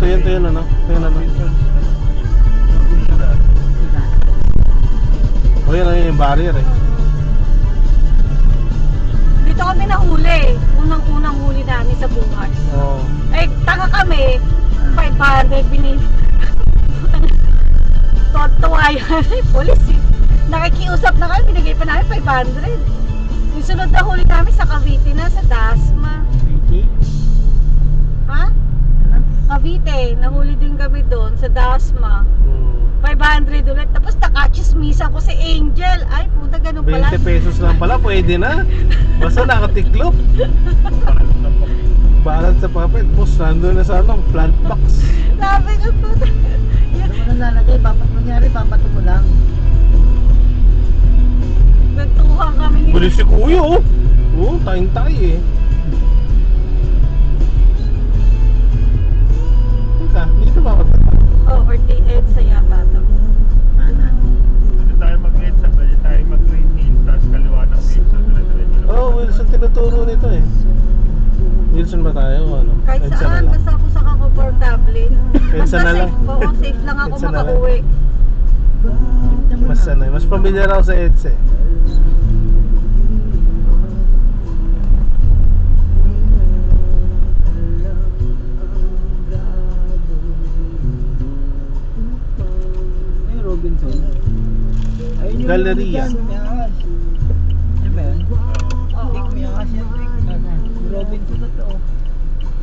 Ito yun ano? Ito yun ano? O yan yung barrier eh. Dito kami nahuli. Unang-unang huli namin sa buhay. Oo. Eh, tanga kami. 500 binili. Tuwa yan. Police eh. Nakikiusap na kami. Binigay pa namin 500. Yung sunod na huli namin sa Cavite na, sa Dasma. Ha? Cavite. Nahuli din kami doon sa Dasma. 500 ulit. Tapos nakachismisa ko si Angel. Ay, puta, ganun pala. 20 pesos lang pala, pwede na. Basta nakatiklop. Balance sa papel. Boss, nandun na sa ano, plant box. Sabi ko, puta. Ano mo nalalagay, nangyari, papato mo lang. Nagtuhang kami ni... Bilis si Kuya oh. Oo, tayong-tay eh. Teka, dito ba ako? Over the edge sa yata to. Pwede tayo mag-EDSA, pwede tayo mag-Green Hill, tapos kaliwa ng Wilson, dire-diretso lang. Oo, Wilson tinuturo nito eh. Wilson ba tayo o ano? Kahit EDSA na saan, lang. basta ako sa komportable. EDSA na lang. Oo, safe lang ako EDSA na lang. makauwi. Mas sanay. Mas pamilyar ako sa EDSA eh. Ay, Robinson. Ayun yung Galleria. May ahas. Ano ba yun? Oo. Tik, may ahas yan, Tik. Robinson na to.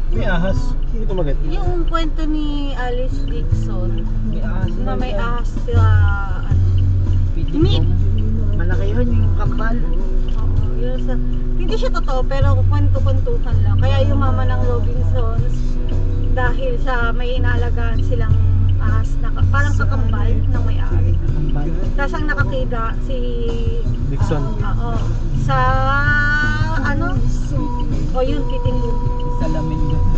May ahas. Ito maganda. Yung kwento ni Alice Dixon May ahas na may yan. ahas sila, ano, Pitik Meat. mo. Malaki yun, yung kambal. oo, yun sa, hindi siya totoo pero kwento-kwentuhan lang. Kaya yung mama ng Robinsons, dahil sa may inaalagaan silang ahas na parang kakambal ng may-ari. Kambal. Tapos ang nakakita si Dixon. oo, sa ano? O yun, titingin. Salamin doon.